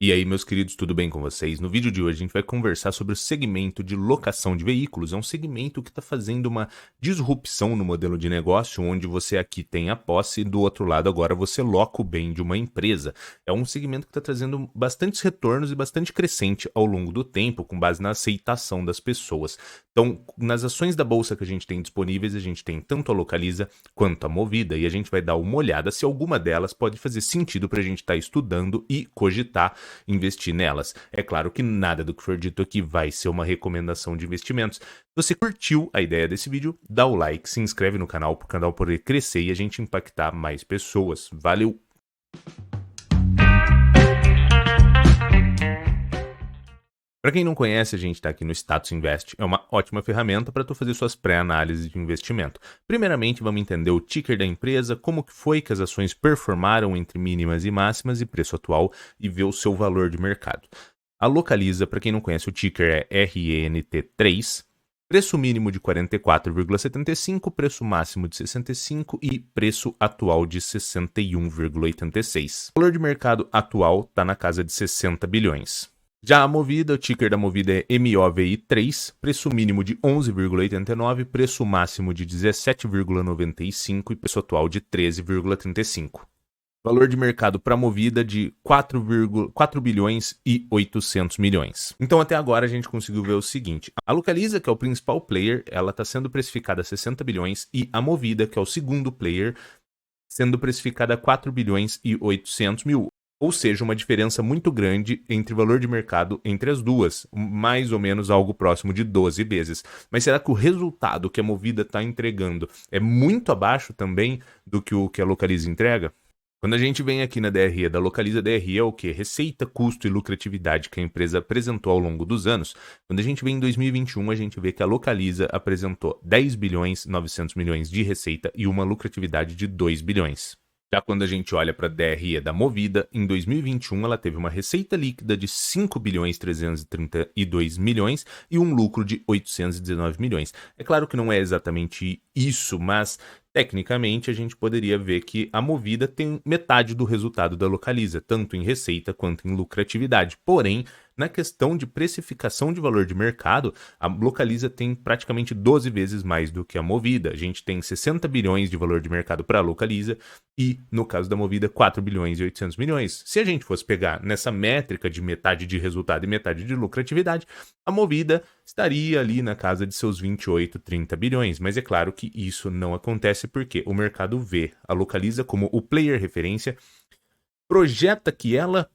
E aí, meus queridos, tudo bem com vocês? No vídeo de hoje a gente vai conversar sobre o segmento de locação de veículos. É um segmento que está fazendo uma disrupção no modelo de negócio, onde você aqui tem a posse e do outro lado agora você loca o bem de uma empresa. É um segmento que está trazendo bastantes retornos e bastante crescente ao longo do tempo, com base na aceitação das pessoas. Então, nas ações da bolsa que a gente tem disponíveis, a gente tem tanto a Localiza quanto a Movida, e a gente vai dar uma olhada se alguma delas pode fazer sentido para a gente estar estudando e cogitar investir nelas. É claro que nada do que for dito aqui vai ser uma recomendação de investimentos. Se você curtiu a ideia desse vídeo, dá o like, se inscreve no canal para o canal poder crescer e a gente impactar mais pessoas. Valeu! Para quem não conhece, a gente está aqui no Status Invest. É uma ótima ferramenta para tu fazer suas pré-análises de investimento. Primeiramente, vamos entender o ticker da empresa, como que foi que as ações performaram entre mínimas e máximas e preço atual e ver o seu valor de mercado. A Localiza, para quem não conhece, o ticker é RENT3. Preço mínimo de 44,75, preço máximo de 65 e preço atual de 61,86. O valor de mercado atual está na casa de 60 bilhões. Já a Movida, o ticker da Movida é MOVI3, preço mínimo de 11,89, preço máximo de 17,95 e preço atual de 13,35. Valor de mercado para a Movida de 4 bilhões e 800 milhões. Então até agora a gente conseguiu ver o seguinte: a Localiza, que é o principal player, ela está sendo precificada a 60 bilhões e a Movida, que é o segundo player, sendo precificada a 4 bilhões e 800 mil. Ou seja, uma diferença muito grande entre o valor de mercado entre as duas, mais ou menos algo próximo de 12 vezes. Mas será que o resultado que a Movida está entregando é muito abaixo também do que a Localiza entrega? Quando a gente vem aqui na DRE da Localiza, DRE é o quê? Receita, custo e lucratividade que a empresa apresentou ao longo dos anos. Quando a gente vem em 2021, a gente vê que a Localiza apresentou 10 bilhões 900 milhões de receita e uma lucratividade de 2 bilhões. Já quando a gente olha para a DRE da Movida, em 2021 ela teve uma receita líquida de 5 bilhões 332 milhões e um lucro de 819 milhões. É claro que não é exatamente isso, mas tecnicamente a gente poderia ver que a Movida tem metade do resultado da Localiza, tanto em receita quanto em lucratividade. Porém, na questão de precificação de valor de mercado, a Localiza tem praticamente 12 vezes mais do que a Movida. A gente tem 60 bilhões de valor de mercado para a Localiza e, no caso da Movida, 4 bilhões e 800 milhões. Se a gente fosse pegar nessa métrica de metade de resultado e metade de lucratividade, a Movida estaria ali na casa de seus 28, 30 bilhões. Mas é claro que isso não acontece porque o mercado vê a Localiza como o player referência, projeta que ela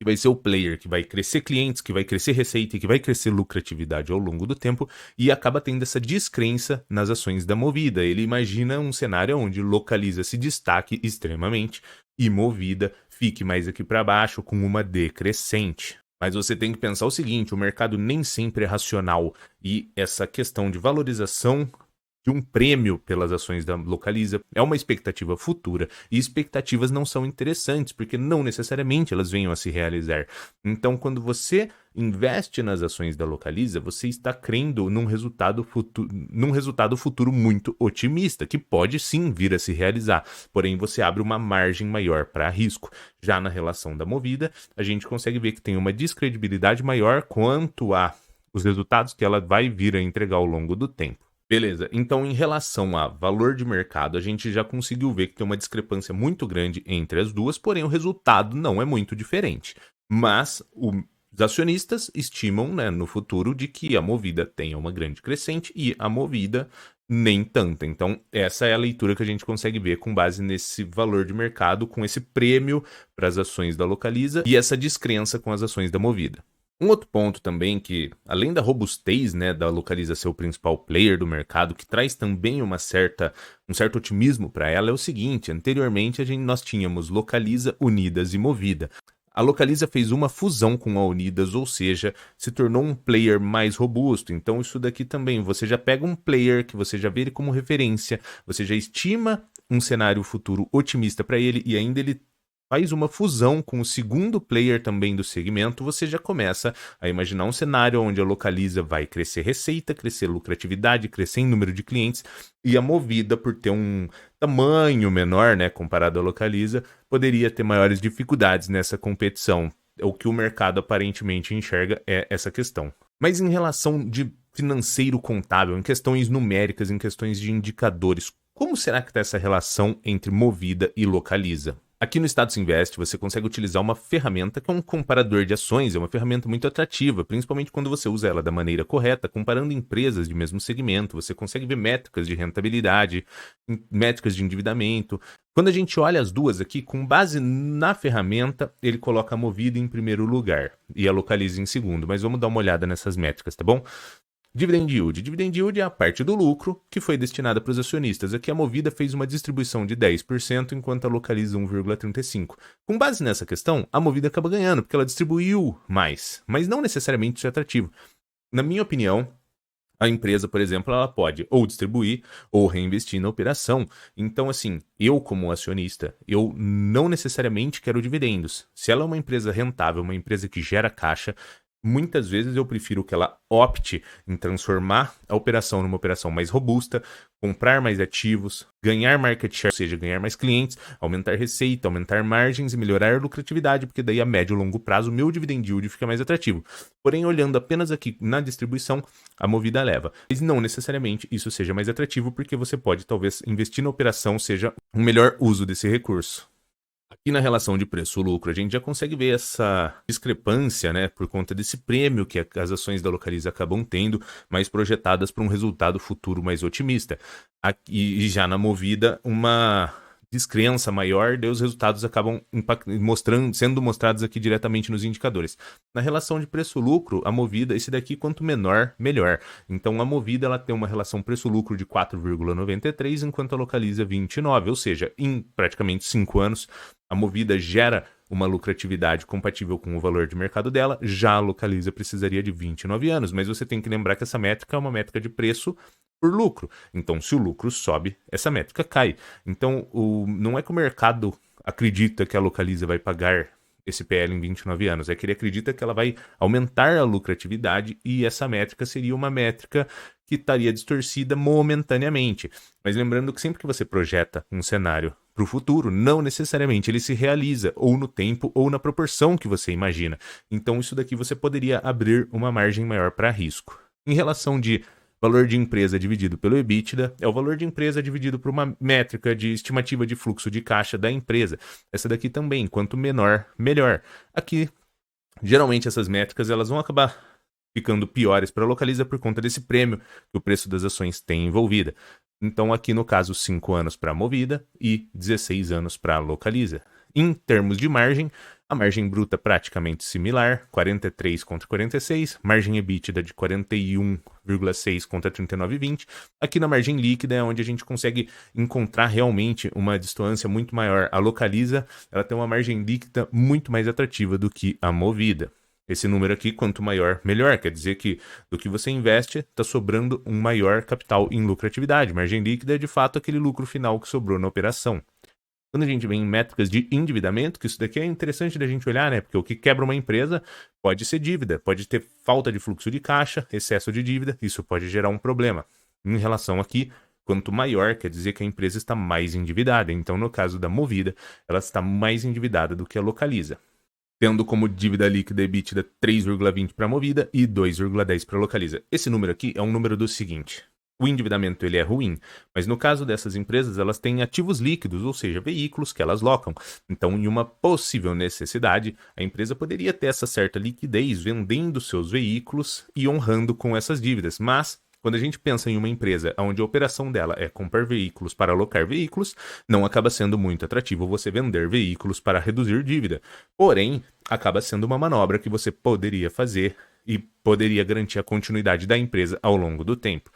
vai ser o player que vai crescer clientes, que vai crescer receita e que vai crescer lucratividade ao longo do tempo e acaba tendo essa descrença nas ações da Movida. Ele imagina um cenário onde Localiza se destaque extremamente e Movida fique mais aqui para baixo com uma decrescente. Mas você tem que pensar o seguinte: o mercado nem sempre é racional e essa questão de valorização de um prêmio pelas ações da Localiza é uma expectativa futura e expectativas não são interessantes porque não necessariamente elas venham a se realizar. Então, quando você investe nas ações da Localiza, você está crendo num resultado futuro muito otimista, que pode sim vir a se realizar, porém você abre uma margem maior para risco. Já na relação da Movida, a gente consegue ver que tem uma descredibilidade maior quanto a os resultados que ela vai vir a entregar ao longo do tempo. Beleza, então em relação a valor de mercado, a gente já conseguiu ver que tem uma discrepância muito grande entre as duas, porém o resultado não é muito diferente. Mas os acionistas estimam, né, no futuro de que a Movida tenha uma grande crescente e a Movida nem tanto. Então essa é a leitura que a gente consegue ver com base nesse valor de mercado, com esse prêmio para as ações da Localiza e essa descrença com as ações da Movida. Um outro ponto também que, além da robustez, né, da Localiza ser o principal player do mercado, que traz também um certo otimismo para ela, é o seguinte: anteriormente nós tínhamos Localiza, Unidas e Movida. A Localiza fez uma fusão com a Unidas, ou seja, se tornou um player mais robusto. Então isso daqui também, você já pega um player que você já vê ele como referência, você já estima um cenário futuro otimista para ele e ainda ele faz uma fusão com o segundo player também do segmento, você já começa a imaginar um cenário onde a Localiza vai crescer receita, crescer lucratividade, crescer em número de clientes, e a Movida, por ter um tamanho menor, né, comparado à Localiza, poderia ter maiores dificuldades nessa competição. o que o mercado aparentemente enxerga é essa questão. Mas em relação de financeiro contábil, em questões numéricas, em questões de indicadores, como será que está essa relação entre Movida e Localiza? Aqui no Status Invest você consegue utilizar uma ferramenta que é um comparador de ações, é uma ferramenta muito atrativa, principalmente quando você usa ela da maneira correta, comparando empresas de mesmo segmento, você consegue ver métricas de rentabilidade, métricas de endividamento. Quando a gente olha as duas aqui, com base na ferramenta, ele coloca a Movida em primeiro lugar e a Localiza em segundo, mas vamos dar uma olhada nessas métricas, tá bom? Dividend Yield. Dividend Yield é a parte do lucro que foi destinada para os acionistas. Aqui a Movida fez uma distribuição de 10%, enquanto a Localiza 1,35%. Com base nessa questão, a Movida acaba ganhando, porque ela distribuiu mais. Mas não necessariamente isso é atrativo. Na minha opinião, a empresa, por exemplo, ela pode ou distribuir ou reinvestir na operação. Então, assim, eu como acionista, eu não necessariamente quero dividendos. Se ela é uma empresa rentável, uma empresa que gera caixa, muitas vezes eu prefiro que ela opte em transformar a operação numa operação mais robusta, comprar mais ativos, ganhar market share, ou seja, ganhar mais clientes, aumentar receita, aumentar margens e melhorar a lucratividade, porque daí a médio e longo prazo o meu dividend yield fica mais atrativo. Porém, olhando apenas aqui na distribuição, a Movida leva. Mas não necessariamente isso seja mais atrativo, porque você pode talvez investir na operação seja um melhor uso desse recurso. Aqui na relação de preço-lucro, a gente já consegue ver essa discrepância, né, por conta desse prêmio que as ações da Localiza acabam tendo, mas projetadas para um resultado futuro mais otimista. Aqui, e já na Movida, uma descrença maior, daí os resultados acabam sendo mostrados aqui diretamente nos indicadores. Na relação de preço-lucro, a Movida, esse daqui, quanto menor, melhor. Então, a Movida ela tem uma relação preço-lucro de 4,93, enquanto a Localiza 29, ou seja, em praticamente 5 anos, a Movida gera uma lucratividade compatível com o valor de mercado dela, já a Localiza precisaria de 29 anos, mas você tem que lembrar que essa métrica é uma métrica de preço por lucro. Então, se o lucro sobe, essa métrica cai. Então, não é que o mercado acredita que a Localiza vai pagar esse PL em 29 anos, é que ele acredita que ela vai aumentar a lucratividade e essa métrica seria uma métrica que estaria distorcida momentaneamente. Mas lembrando que sempre que você projeta um cenário para o futuro, não necessariamente ele se realiza ou no tempo ou na proporção que você imagina. Então isso daqui você poderia abrir uma margem maior para risco. Em relação de valor de empresa dividido pelo EBITDA é o valor de empresa dividido por uma métrica de estimativa de fluxo de caixa da empresa. Essa daqui também, quanto menor, melhor. Aqui, geralmente essas métricas elas vão acabar ficando piores para a Localiza por conta desse prêmio que o preço das ações tem envolvida. Então aqui no caso 5 anos para a Movida e 16 anos para a Localiza. Em termos de margem, a margem bruta praticamente similar, 43 contra 46, margem EBITDA de 41,6 contra 39,20. Aqui na margem líquida é onde a gente consegue encontrar realmente uma distância muito maior. A Localiza, ela tem uma margem líquida muito mais atrativa do que a Movida. Esse número aqui, quanto maior, melhor. Quer dizer que do que você investe, está sobrando um maior capital em lucratividade. Margem líquida é de fato aquele lucro final que sobrou na operação. Quando a gente vem em métricas de endividamento, que isso daqui é interessante da gente olhar, né? Porque o que quebra uma empresa pode ser dívida, pode ter falta de fluxo de caixa, excesso de dívida, isso pode gerar um problema. Em relação aqui, quanto maior, quer dizer que a empresa está mais endividada. Então, no caso da Movida, ela está mais endividada do que a Localiza, tendo como dívida líquida EBITDA 3,20 para a Movida e 2,10 para a Localiza. Esse número aqui é um número do seguinte: o endividamento ele é ruim, mas no caso dessas empresas, elas têm ativos líquidos, ou seja, veículos que elas locam. Então, em uma possível necessidade, a empresa poderia ter essa certa liquidez vendendo seus veículos e honrando com essas dívidas. Mas, quando a gente pensa em uma empresa onde a operação dela é comprar veículos para alocar veículos, não acaba sendo muito atrativo você vender veículos para reduzir dívida. Porém, acaba sendo uma manobra que você poderia fazer e poderia garantir a continuidade da empresa ao longo do tempo.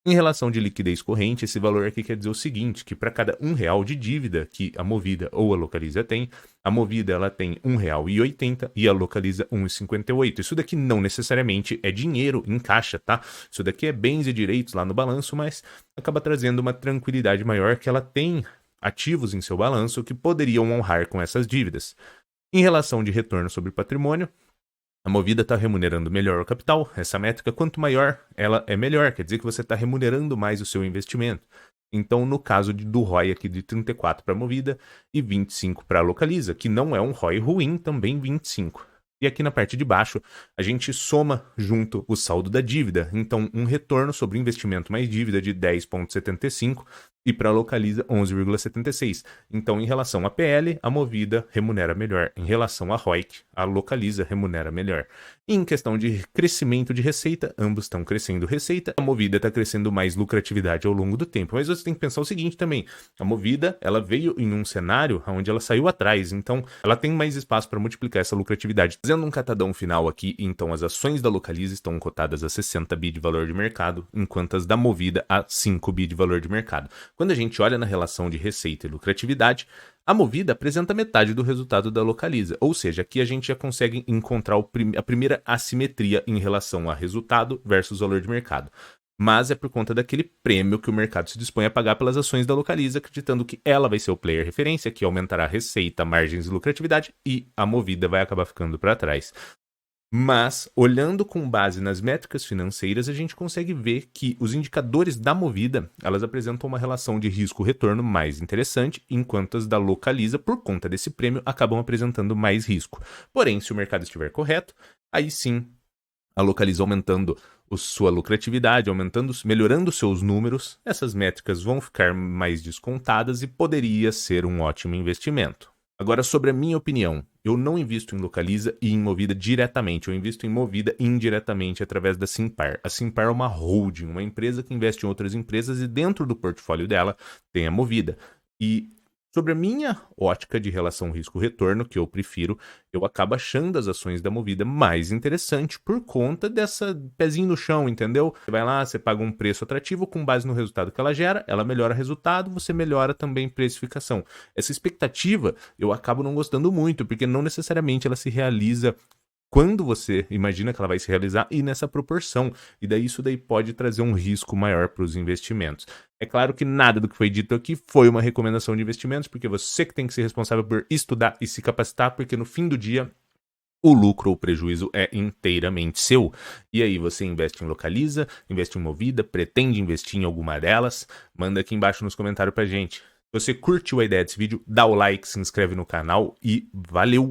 Em relação de liquidez corrente, esse valor aqui quer dizer o seguinte, que para cada R$1 de dívida que a Movida ou a Localiza tem, a Movida ela tem R$1,80 e a Localiza R$1,58. Isso daqui não necessariamente é dinheiro em caixa, tá? Isso daqui é bens e direitos lá no balanço, mas acaba trazendo uma tranquilidade maior que ela tem ativos em seu balanço que poderiam honrar com essas dívidas. Em relação de retorno sobre patrimônio, a Movida está remunerando melhor o capital. Essa métrica, quanto maior, ela é melhor. Quer dizer que você está remunerando mais o seu investimento. Então, no caso do ROI aqui de 34 para a Movida e 25 para a Localiza, que não é um ROI ruim, também 25. E aqui na parte de baixo, a gente soma junto o saldo da dívida. Então, um retorno sobre investimento mais dívida de 10,75 e para a Localiza 11,76. Então, em relação à PL, a Movida remunera melhor. Em relação à ROIC, a Localiza remunera melhor. E em questão de crescimento de receita, ambos estão crescendo receita. A Movida está crescendo mais lucratividade ao longo do tempo. Mas você tem que pensar o seguinte também. A Movida, ela veio em um cenário onde ela saiu atrás. Então, ela tem mais espaço para multiplicar essa lucratividade. Fazendo um catadão final aqui, então as ações da Localiza estão cotadas a 60 bi de valor de mercado, enquanto as da Movida a 5 bi de valor de mercado. Quando a gente olha na relação de receita e lucratividade, a Movida apresenta metade do resultado da Localiza, ou seja, aqui a gente já consegue encontrar a primeira assimetria em relação a resultado versus valor de mercado. Mas é por conta daquele prêmio que o mercado se dispõe a pagar pelas ações da Localiza, acreditando que ela vai ser o player referência, que aumentará a receita, margens e lucratividade, e a Movida vai acabar ficando para trás. Mas, olhando com base nas métricas financeiras, a gente consegue ver que os indicadores da Movida, elas apresentam uma relação de risco-retorno mais interessante, enquanto as da Localiza, por conta desse prêmio, acabam apresentando mais risco. Porém, se o mercado estiver correto, aí sim, a Localiza aumentando sua lucratividade, melhorando seus números, essas métricas vão ficar mais descontadas e poderia ser um ótimo investimento. Agora, sobre a minha opinião, eu não invisto em Localiza e em Movida diretamente, eu invisto em Movida indiretamente através da Simpar. A Simpar é uma holding, uma empresa que investe em outras empresas e dentro do portfólio dela tem a Movida. E sobre a minha ótica de relação risco-retorno, que eu prefiro, eu acabo achando as ações da Movida mais interessante por conta dessa pezinho no chão, entendeu? Você vai lá, você paga um preço atrativo com base no resultado que ela gera, ela melhora o resultado, você melhora também precificação. Essa expectativa eu acabo não gostando muito, porque não necessariamente ela se realiza quando você imagina que ela vai se realizar e nessa proporção. E daí isso daí pode trazer um risco maior para os investimentos. É claro que nada do que foi dito aqui foi uma recomendação de investimentos, porque você que tem que ser responsável por estudar e se capacitar, porque no fim do dia o lucro ou prejuízo é inteiramente seu. E aí, você investe em Localiza, investe em Movida, pretende investir em alguma delas? Manda aqui embaixo nos comentários pra gente. Se você curtiu a ideia desse vídeo, dá o like, se inscreve no canal e valeu!